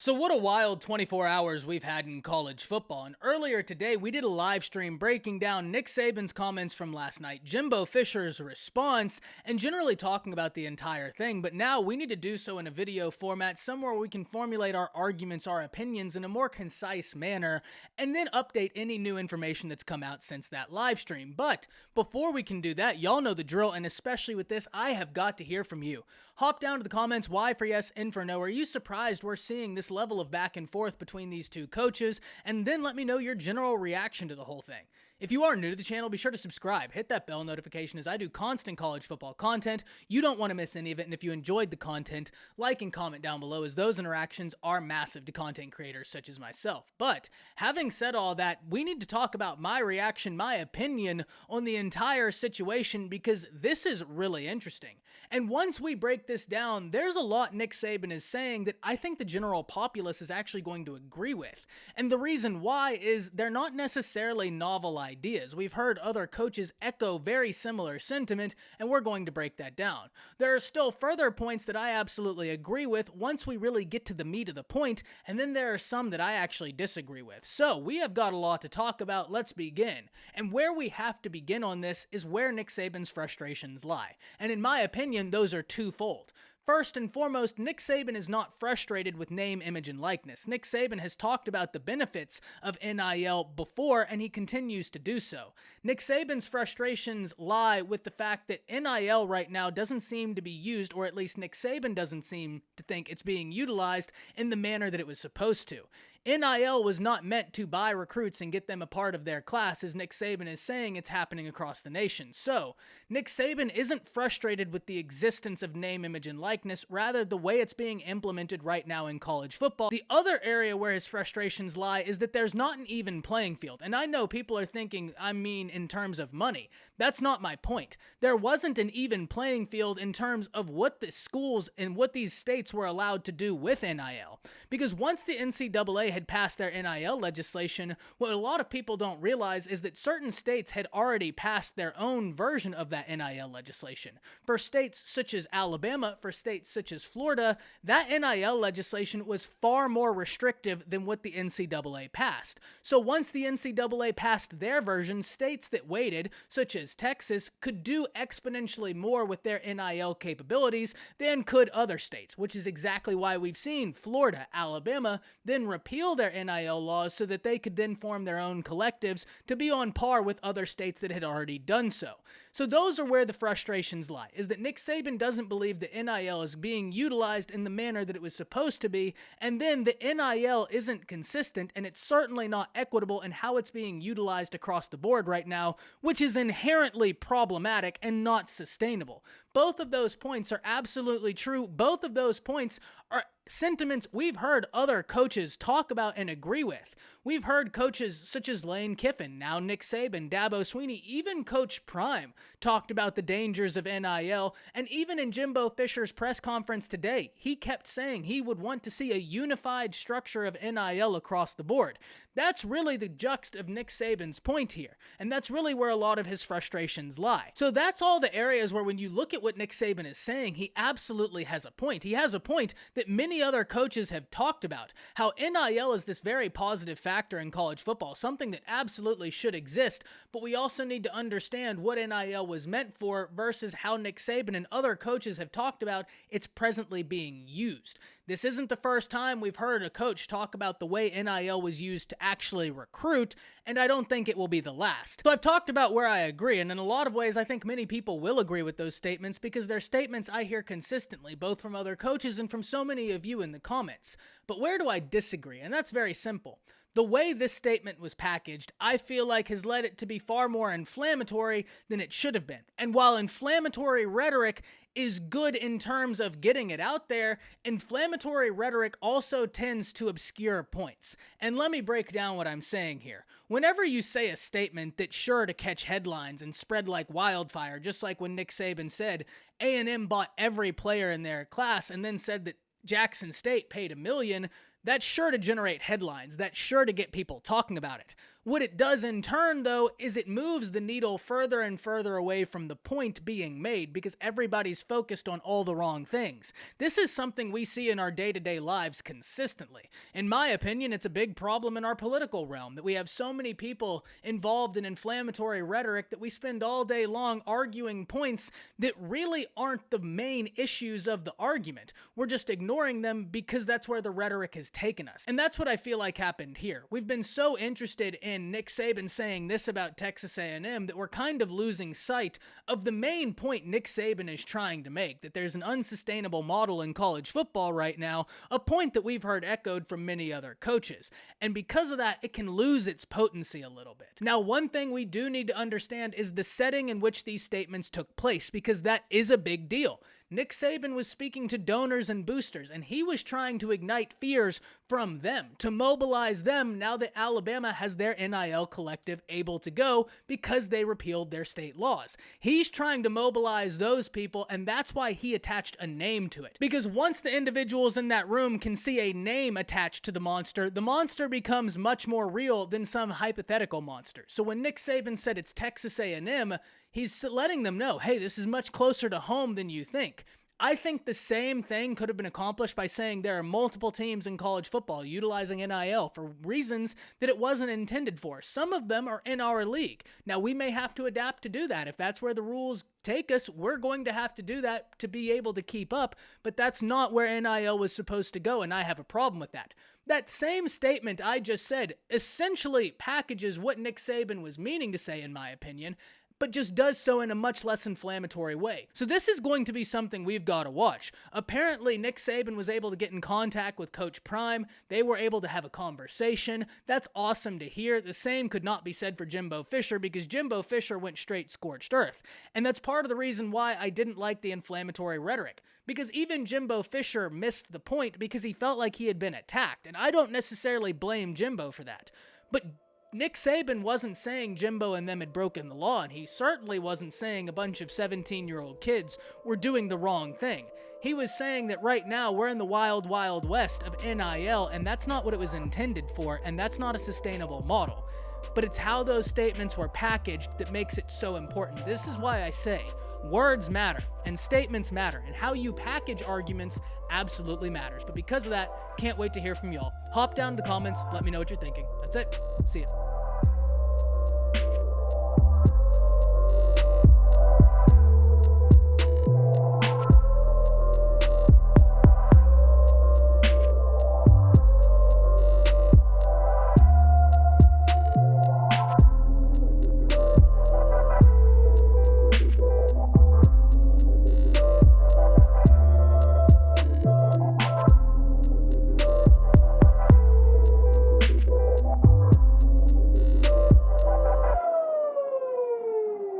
So what a wild 24 hours we've had in college football. And earlier today, we did a live stream breaking down Nick Saban's comments from last night, Jimbo Fisher's response, and generally talking about the entire thing. But now we need to do so in a video format, somewhere we can formulate our arguments, our opinions in a more concise manner, and then update any new information that's come out since that live stream. But before we can do that, y'all know the drill, and especially with this, I have got to hear from you. Hop down to the comments, Y for yes, N for no. Are you surprised we're seeing this level of back and forth between these two coaches? And then let me know your general reaction to the whole thing. If you are new to the channel, be sure to subscribe. Hit that bell notification as I do constant college football content. You don't want to miss any of it, and if you enjoyed the content, like and comment down below, as those interactions are massive to content creators such as myself. But having said all that, we need to talk about my reaction, my opinion on the entire situation, because this is really interesting. And once we break this down, there's a lot Nick Saban is saying that I think the general populace is actually going to agree with. And the reason why is they're not necessarily novel ideas. We've heard other coaches echo very similar sentiment, and we're going to break that down. There are still further points that I absolutely agree with once we really get to the meat of the point, and then there are some that I actually disagree with. So we have got a lot to talk about. Let's begin. And where we have to begin on this is where Nick Saban's frustrations lie. And in my opinion, those are twofold. First and foremost, Nick Saban is not frustrated with name, image, and likeness. Nick Saban has talked about the benefits of NIL before, and he continues to do so. Nick Saban's frustrations lie with the fact that NIL right now doesn't seem to be used, or at least Nick Saban doesn't seem to think it's being utilized in the manner that it was supposed to. NIL was not meant to buy recruits and get them a part of their class, as Nick Saban is saying it's happening across the nation. So, Nick Saban isn't frustrated with the existence of name, image, and likeness, rather the way it's being implemented right now in college football. The other area where his frustrations lie is that there's not an even playing field. And I know people are thinking, I mean, in terms of money. That's not my point. There wasn't an even playing field in terms of what the schools and what these states were allowed to do with NIL. Because once the NCAA had passed their NIL legislation, what a lot of people don't realize is that certain states had already passed their own version of that NIL legislation. For states such as Alabama, for states such as Florida, that NIL legislation was far more restrictive than what the NCAA passed. So once the NCAA passed their version, states that waited, such as Texas, could do exponentially more with their NIL capabilities than could other states, which is exactly why we've seen Florida, Alabama, then repeal their NIL laws so that they could then form their own collectives to be on par with other states that had already done so. So those are where the frustrations lie, is that Nick Saban doesn't believe that NIL is being utilized in the manner that it was supposed to be, and then the NIL isn't consistent, and it's certainly not equitable in how it's being utilized across the board right now, which is inherently problematic and not sustainable. Both of those points are absolutely true. Both of those points are sentiments we've heard other coaches talk about and agree with. We've heard coaches such as Lane Kiffin, now Nick Saban, Dabo Swinney, even Coach Prime talked about the dangers of NIL, and even in Jimbo Fisher's press conference today, he kept saying he would want to see a unified structure of NIL across the board. That's really the juxt of Nick Saban's point here, and that's really where a lot of his frustrations lie. So that's all the areas where when you look at what Nick Saban is saying, he absolutely has a point. He has a point that many other coaches have talked about, how NIL is this very positive factor in college football, something that absolutely should exist, but we also need to understand what NIL was meant for versus how Nick Saban and other coaches have talked about it's presently being used. This isn't the first time we've heard a coach talk about the way NIL was used to actually recruit, and I don't think it will be the last. So I've talked about where I agree, and in a lot of ways I think many people will agree with those statements because they're statements I hear consistently, both from other coaches and from so many of you in the comments. But where do I disagree? And that's very simple. The way this statement was packaged, I feel like has led it to be far more inflammatory than it should have been. And while inflammatory rhetoric is good in terms of getting it out there, inflammatory rhetoric also tends to obscure points. And let me break down what I'm saying here. Whenever you say a statement that's sure to catch headlines and spread like wildfire, just like when Nick Saban said A&M bought every player in their class and then said that Jackson State paid $1 million, That's sure to generate headlines. That's sure to get people talking about it. What it does in turn, though, is it moves the needle further and further away from the point being made because everybody's focused on all the wrong things. This is something we see in our day-to-day lives consistently. In my opinion, it's a big problem in our political realm that we have so many people involved in inflammatory rhetoric that we spend all day long arguing points that really aren't the main issues of the argument. We're just ignoring them because that's where the rhetoric has taken us. And that's what I feel like happened here. We've been so interested in Nick Saban saying this about Texas A&M that we're kind of losing sight of the main point Nick Saban is trying to make, that there's an unsustainable model in college football right now, a point that we've heard echoed from many other coaches. And because of that, it can lose its potency a little bit. Now, one thing we do need to understand is the setting in which these statements took place, because that is a big deal. Nick Saban was speaking to donors and boosters, and he was trying to ignite fears from them, to mobilize them now that Alabama has their NIL collective able to go because they repealed their state laws. He's trying to mobilize those people, and that's why he attached a name to it. Because once the individuals in that room can see a name attached to the monster becomes much more real than some hypothetical monster. So when Nick Saban said it's Texas A&M, he's letting them know, hey, this is much closer to home than you think. I think the same thing could have been accomplished by saying there are multiple teams in college football utilizing NIL for reasons that it wasn't intended for. Some of them are in our league. Now, we may have to adapt to do that. If that's where the rules take us, we're going to have to do that to be able to keep up, but that's not where NIL was supposed to go, and I have a problem with that. That same statement I just said essentially packages what Nick Saban was meaning to say, in my opinion, but just does so in a much less inflammatory way. So this is going to be something we've got to watch. Apparently, Nick Saban was able to get in contact with Coach Prime. They were able to have a conversation. That's awesome to hear. The same could not be said for Jimbo Fisher because Jimbo Fisher went straight scorched earth. And that's part of the reason why I didn't like the inflammatory rhetoric. Because even Jimbo Fisher missed the point because he felt like he had been attacked. And I don't necessarily blame Jimbo for that. But Nick Saban wasn't saying Jimbo and them had broken the law, and he certainly wasn't saying a bunch of 17-year-old kids were doing the wrong thing. He was saying that right now we're in the wild, wild west of NIL, and that's not what it was intended for, and that's not a sustainable model. But it's how those statements were packaged that makes it so important. This is why I say words matter, and statements matter, and how you package arguments absolutely matters. But because of that, can't wait to hear from y'all. Hop down to the comments, let me know what you're thinking. That's it. See ya.